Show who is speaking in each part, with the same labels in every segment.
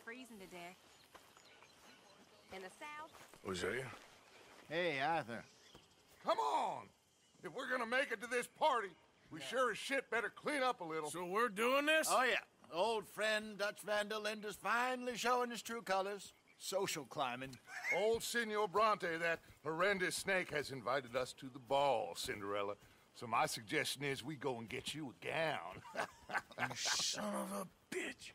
Speaker 1: freezing to death. In the south?
Speaker 2: Hosea?
Speaker 3: Hey, Arthur.
Speaker 4: Come on! If we're gonna make it to this party, we sure as shit better clean up a little.
Speaker 2: So we're doing this?
Speaker 3: Oh, yeah. Old friend Dutch Van der Linde's finally showing his true colors. Social climbing.
Speaker 4: Old Senor Bronte, that horrendous snake, has invited us to the ball, Cinderella. So my suggestion is we go and get you a gown.
Speaker 2: You son of a bitch.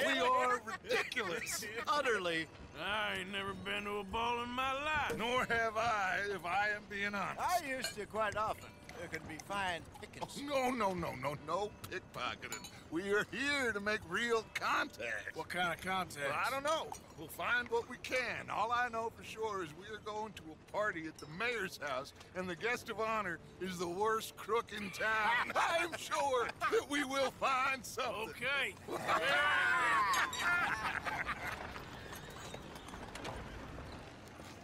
Speaker 3: We are ridiculous. Utterly.
Speaker 2: I ain't never been to a ball in my life.
Speaker 4: Nor have I, if I am being honest.
Speaker 3: I used to quite often. There can be fine pickings.
Speaker 4: No pickpocketing. We are here to make real contact.
Speaker 2: What kind of contact?
Speaker 4: Well, I don't know. We'll find what we can. All I know for sure is we are going to a party at the mayor's house, and the guest of honor is the worst crook in town. I'm sure that we will find something.
Speaker 2: Okay.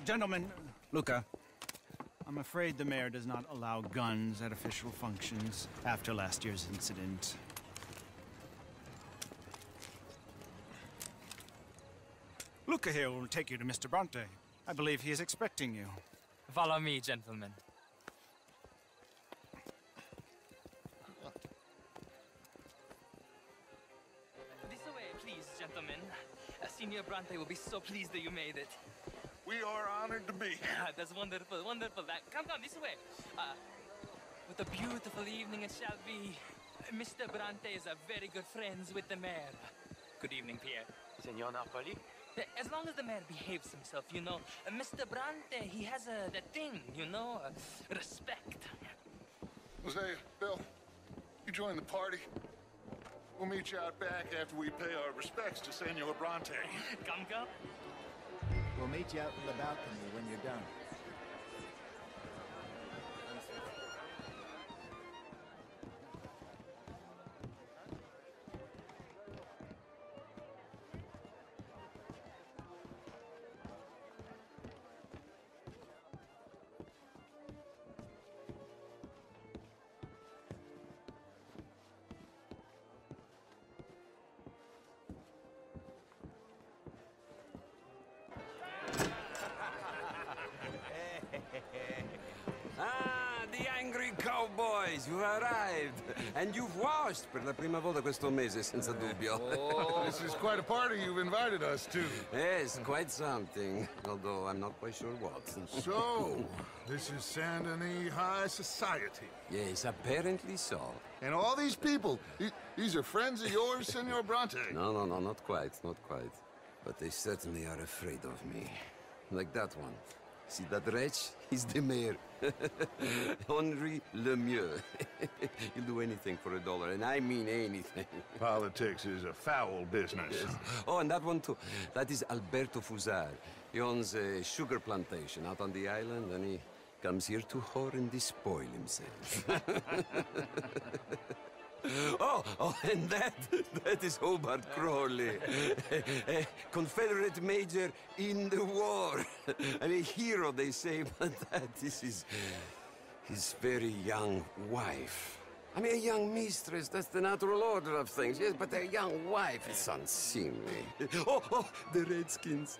Speaker 5: Gentlemen, Luca, I'm afraid the mayor does not allow guns at official functions after last year's incident. Luca here will take you to Mr. Bronte. I believe he is expecting you.
Speaker 6: Follow me, gentlemen. This way, please, gentlemen. Senior Bronte will be so pleased that you made it.
Speaker 4: We are honored to be here.
Speaker 6: That's wonderful, wonderful. Come this way. What a beautiful evening it shall be. Mr. Bronte is a very good friends with the mayor. Good evening, Pierre.
Speaker 7: Senor Napoli?
Speaker 6: As long as the mayor behaves himself, you know. Mr. Bronte, he has that thing, you know, respect.
Speaker 4: Hosea, Bill, you join the party. We'll meet you out back after we pay our respects to Senor Bronte.
Speaker 6: Come.
Speaker 3: We'll meet you out in the balcony when you're done.
Speaker 8: Ah, the angry cowboys, you've arrived. And you've washed per la prima volta questo mese, senza dubbio.
Speaker 4: This is quite a party you've invited us to.
Speaker 8: Yes, quite something. Although I'm not quite sure what.
Speaker 4: So, this is Saint Denis High Society.
Speaker 8: Yes, apparently so.
Speaker 4: And all these people, these are friends of yours, Senor Bronte?
Speaker 8: No, not quite, not quite. But they certainly are afraid of me. Like that one. See that wretch? He's the mayor. Henri Lemieux. He'll do anything for $1, and I mean anything.
Speaker 4: Politics is a foul business.
Speaker 8: Yes. Oh, and that one too. That is Alberto Fusar. He owns a sugar plantation out on the island, and he comes here to whore and despoil himself. Oh, and that is Hobart Crawley, a Confederate major in the war. I mean, hero, they say, but that is his very young wife. I mean, a young mistress, that's the natural order of things, yes, but a young wife, it's unseemly. Oh, the Redskins.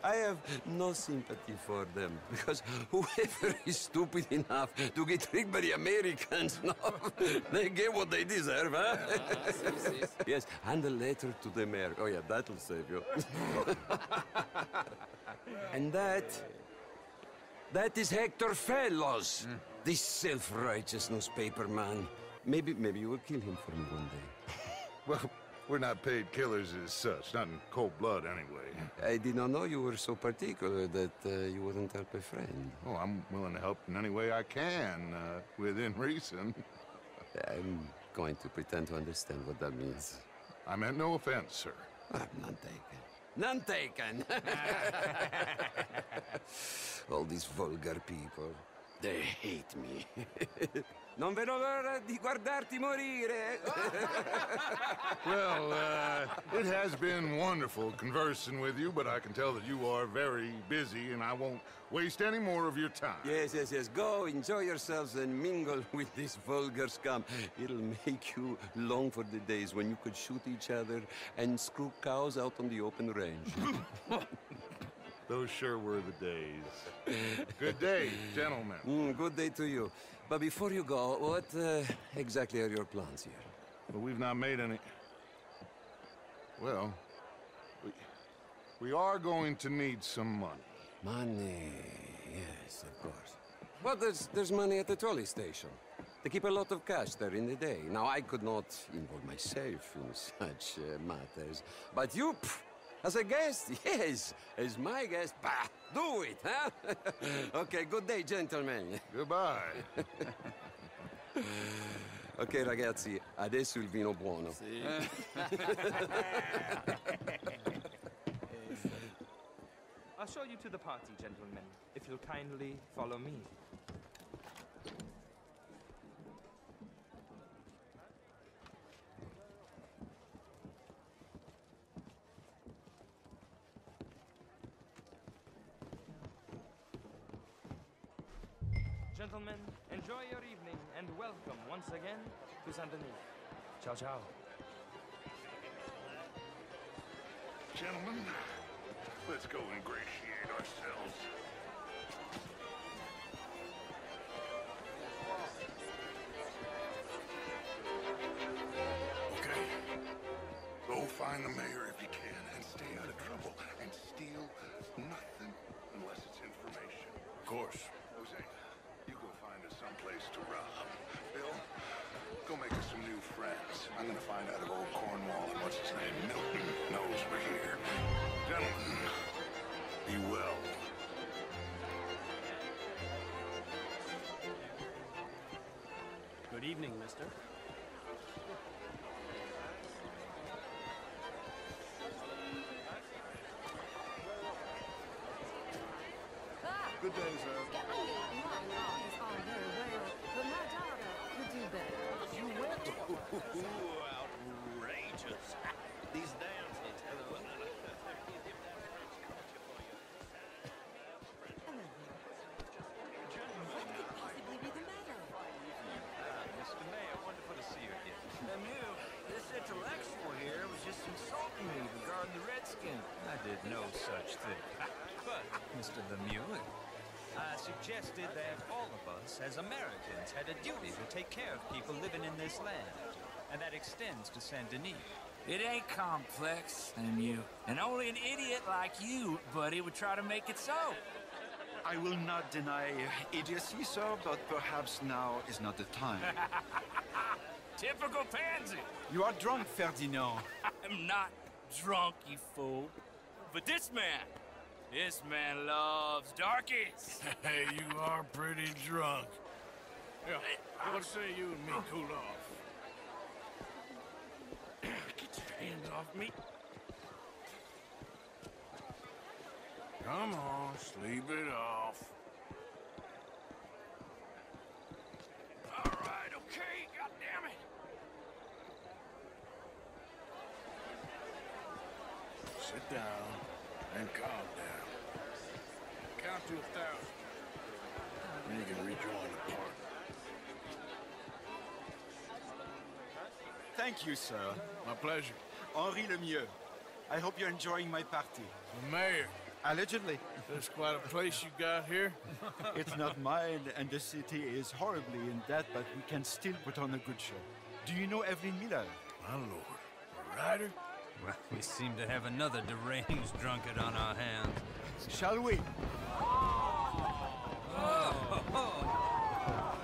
Speaker 8: I have no sympathy for them, because whoever is stupid enough to get tricked by the Americans, no, they get what they deserve, huh? Yes, and a letter to the mayor. Oh, yeah, that'll save you. And that is Hector Fellows. This self-righteous newspaper man. Maybe you will kill him for me one day.
Speaker 4: Well, we're not paid killers as such, not in cold blood anyway.
Speaker 8: I did not know you were so particular that you wouldn't help a friend.
Speaker 4: Oh, I'm willing to help in any way I can, within reason.
Speaker 8: I'm going to pretend to understand what that means.
Speaker 4: I meant no offense, sir.
Speaker 8: I'm not taken. None taken. All these vulgar people, they hate me. Non vedo l'ora di guardarti morire.
Speaker 4: Well, it has been wonderful conversing with you, but I can tell that you are very busy, and I won't waste any more of your time.
Speaker 8: Yes. Go, enjoy yourselves and mingle with this vulgar scum. It'll make you long for the days when you could shoot each other and screw cows out on the open range.
Speaker 4: Those sure were the days. Good day, gentlemen.
Speaker 8: Good day to you. But before you go, what exactly are your plans here?
Speaker 4: Well, we've not made any... Well, we are going to need some money.
Speaker 8: Money, yes, of course. Well, there's money at the trolley station. They keep a lot of cash there in the day. Now, I could not involve myself in such matters. But you, as a guest, yes, as my guest, bah, do it, huh? Okay, good day, gentlemen.
Speaker 4: Goodbye.
Speaker 8: Ok, ragazzi, adesso il vino buono.
Speaker 6: I'll show you to the party, gentlemen, if you'll kindly follow me. Gentlemen, enjoy your evening and welcome once again to Saint Denis. Ciao, ciao.
Speaker 4: Gentlemen, let's go ingratiate ourselves. Okay. Go find the mayor if you can and stay out of trouble and steal nothing unless it's information.
Speaker 2: Of course.
Speaker 4: Jose, you go find us someplace to rob. Bill, go make us some new friends. I'm gonna find out if old Cornwall and what's his name, Milton, knows we're here. Gentlemen, be well.
Speaker 7: Good evening, mister.
Speaker 4: Good day, sir.
Speaker 1: It's all very well, but my daughter could do better. You went to
Speaker 7: Outrageous. These damn things.
Speaker 1: possibly be the matter?
Speaker 7: Mr. Mayor, wonderful to see you again. Lemieux, this intellectual here was just insulting me regarding the Redskins. I did no such thing. But, Mr. Lemieux, I suggested that all of us, as Americans, had a duty to take care of people living in this land. And that extends to Saint Denis.
Speaker 9: It ain't complex, Lemieux. And only an idiot like you, buddy, would try to make it so.
Speaker 5: I will not deny idiocy, sir, but perhaps now is not the time.
Speaker 9: Typical pansy.
Speaker 5: You are drunk, Ferdinand.
Speaker 9: I'm not drunk, you fool. But this man loves darkies.
Speaker 2: Hey, you are pretty drunk. Yeah, what say you and me cool off? Get your hands off me. Come on, sleep it off.
Speaker 9: All right, okay, goddammit.
Speaker 2: Sit down and calm down. Count to 1,000. Then you can rejoin the party.
Speaker 5: Thank you, sir.
Speaker 2: My pleasure.
Speaker 5: Henri Lemieux. I hope you're enjoying my party.
Speaker 2: The mayor.
Speaker 5: Allegedly.
Speaker 2: That's quite a place you got here.
Speaker 5: It's not mine, and the city is horribly in debt, but we can still put on a good show. Do you know Evelyn Miller?
Speaker 2: My lord. A rider?
Speaker 7: Well, we seem to have another deranged drunkard on our hands.
Speaker 5: Shall we?
Speaker 7: Oh,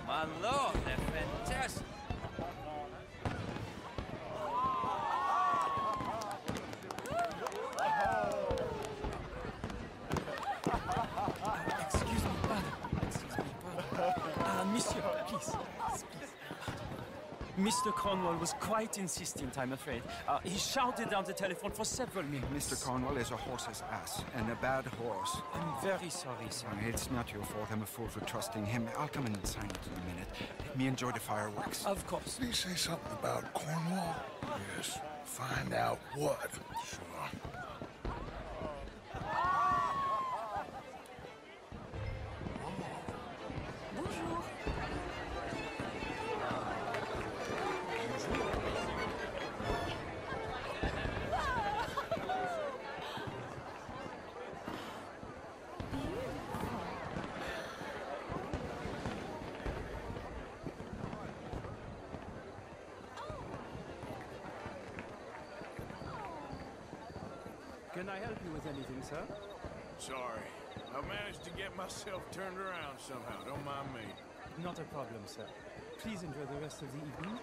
Speaker 7: my lord, they're fantastic.
Speaker 6: Excuse me, brother. Monsieur, please.
Speaker 10: Mr. Cornwall was quite insistent, I'm afraid. He shouted down the telephone for several minutes.
Speaker 11: Mr. Cornwall is a horse's ass, and a bad horse.
Speaker 10: I'm very sorry, sir.
Speaker 11: It's not your fault. I'm a fool for trusting him. I'll come in and sign it in a minute. Let me enjoy the fireworks.
Speaker 10: Of course.
Speaker 2: Did he say something about Cornwall? Yes. Find out what. Sure.
Speaker 1: Bonjour.
Speaker 10: Can I help you with anything, sir?
Speaker 2: Sorry. I managed to get myself turned around somehow. Don't mind me.
Speaker 10: Not a problem, sir. Please enjoy the rest of the evening.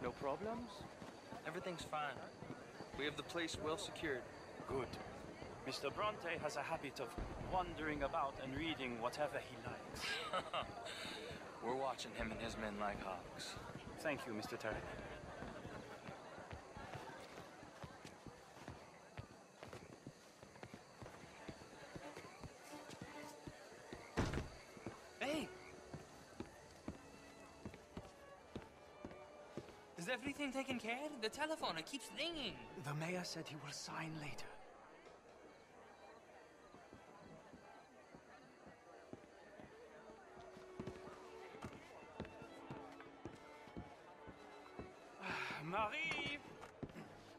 Speaker 6: No problems? Everything's fine. We have the place well secured.
Speaker 10: Good. Mr. Bronte has a habit of wandering about and reading whatever he likes.
Speaker 6: We're watching him and his men like hawks.
Speaker 10: Thank you, Mr. Terry.
Speaker 6: Hey! Is everything taken care of? The telephone, it keeps ringing.
Speaker 10: The mayor said he will sign later. Marie!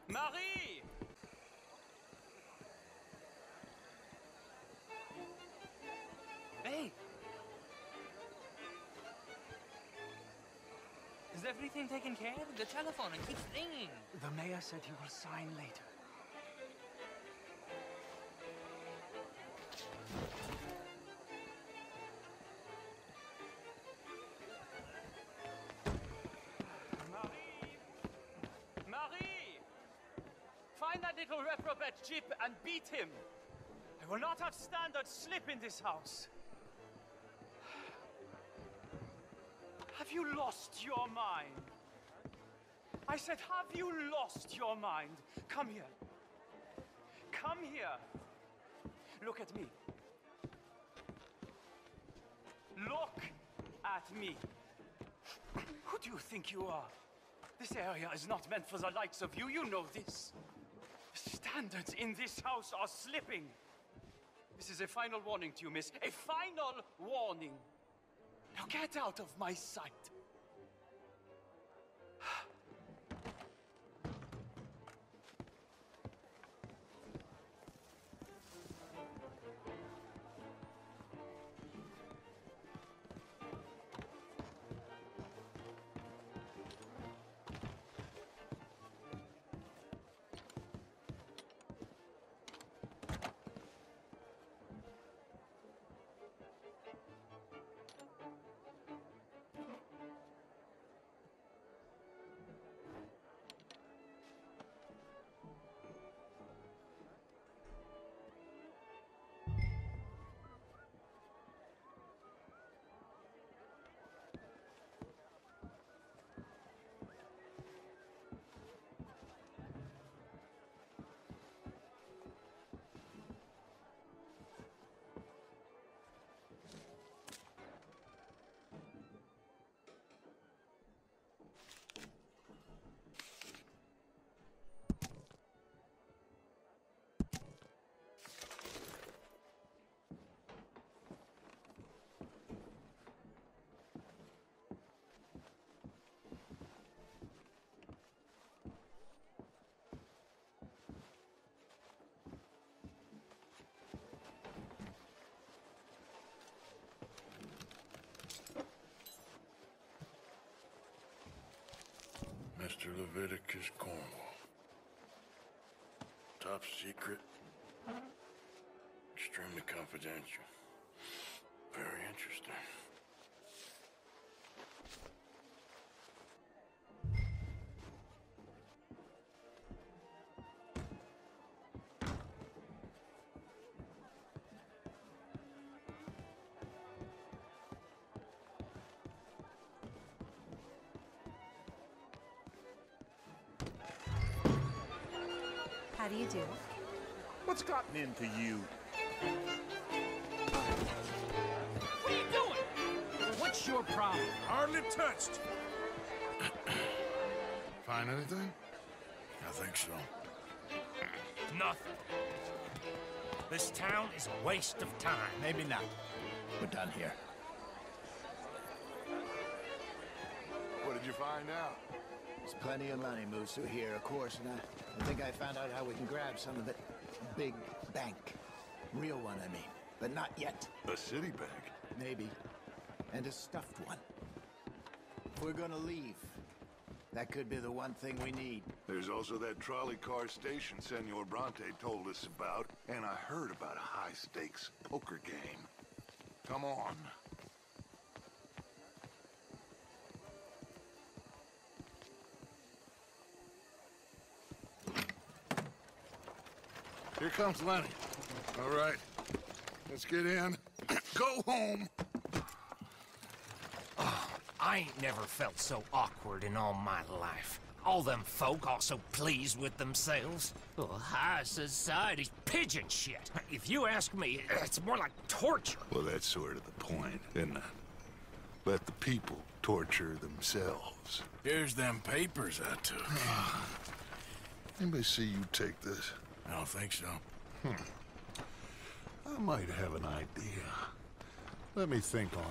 Speaker 10: Marie!
Speaker 6: Hey! Is everything taken care of? The telephone, it keeps ringing.
Speaker 10: The mayor said he will sign later. Marie! Find that little reprobate Jip and beat him. I will not have standards slip in this house. Have you lost your mind? I said, have you lost your mind? Come here. Come here. Look at me. Look at me. Who do you think you are? This area is not meant for the likes of you. You know this. The standards in this house are slipping. This is a final warning to you, miss. A final warning. Now get out of my sight.
Speaker 2: Mr. Leviticus Cornwall. Top secret. Extremely confidential. Very interesting.
Speaker 1: How do you do?
Speaker 12: What's gotten into you?
Speaker 9: What are you doing? What's your problem?
Speaker 12: Hardly touched.
Speaker 2: Find anything? I think so.
Speaker 12: Nothing. This town is a waste of time.
Speaker 3: Maybe not. We're done here.
Speaker 4: What did you find out?
Speaker 3: There's plenty of money moves through here, of course, and I think I found out how we can grab some of it. A big bank. Real one, I mean. But not yet.
Speaker 4: A city bank?
Speaker 3: Maybe. And a stuffed one. If we're gonna leave, that could be the one thing we need.
Speaker 4: There's also that trolley car station Senor Bronte told us about, and I heard about a high-stakes poker game. Come on. Here comes Lenny. All right, let's get in. Go home.
Speaker 13: I ain't never felt so awkward in all my life. All them folk all so pleased with themselves. Oh, high society's pigeon shit. If you ask me, it's more like torture.
Speaker 4: Well, that's sort of the point, isn't it? Let the people torture themselves.
Speaker 2: Here's them papers I took.
Speaker 4: Anybody see you take this?
Speaker 2: I don't think so.
Speaker 4: I might have an idea. Let me think on it.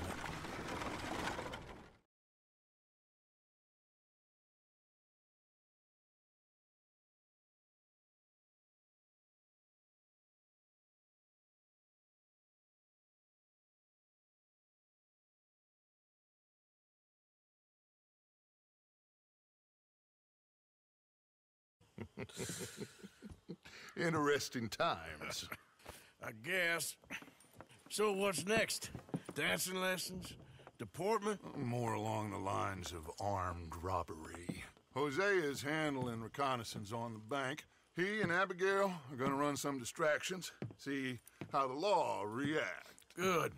Speaker 4: Interesting times.
Speaker 2: I guess. So what's next? Dancing lessons? Deportment?
Speaker 4: More along the lines of armed robbery. Hosea is handling reconnaissance on the bank. He and Abigail are gonna run some distractions, see how the law react.
Speaker 2: Good.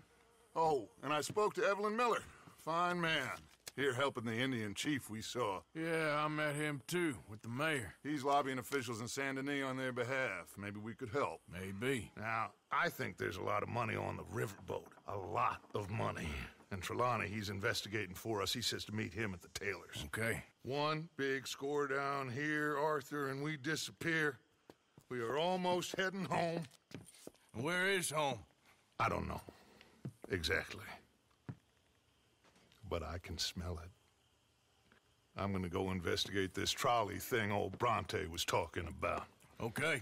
Speaker 4: Oh, and I spoke to Evelyn Miller. Fine man. Here helping the Indian chief we saw.
Speaker 2: Yeah, I met him too, with the mayor.
Speaker 4: He's lobbying officials in Saint Denis on their behalf. Maybe we could help.
Speaker 2: Maybe.
Speaker 4: Now, I think there's a lot of money on the riverboat. A lot of money. And Trelawney, he's investigating for us. He says to meet him at the Taylor's.
Speaker 2: Okay.
Speaker 4: One big score down here, Arthur, and we disappear. We are almost heading home.
Speaker 2: Where is home?
Speaker 4: I don't know. Exactly. But I can smell it. I'm gonna go investigate this trolley thing old Bronte was talking about.
Speaker 2: Okay.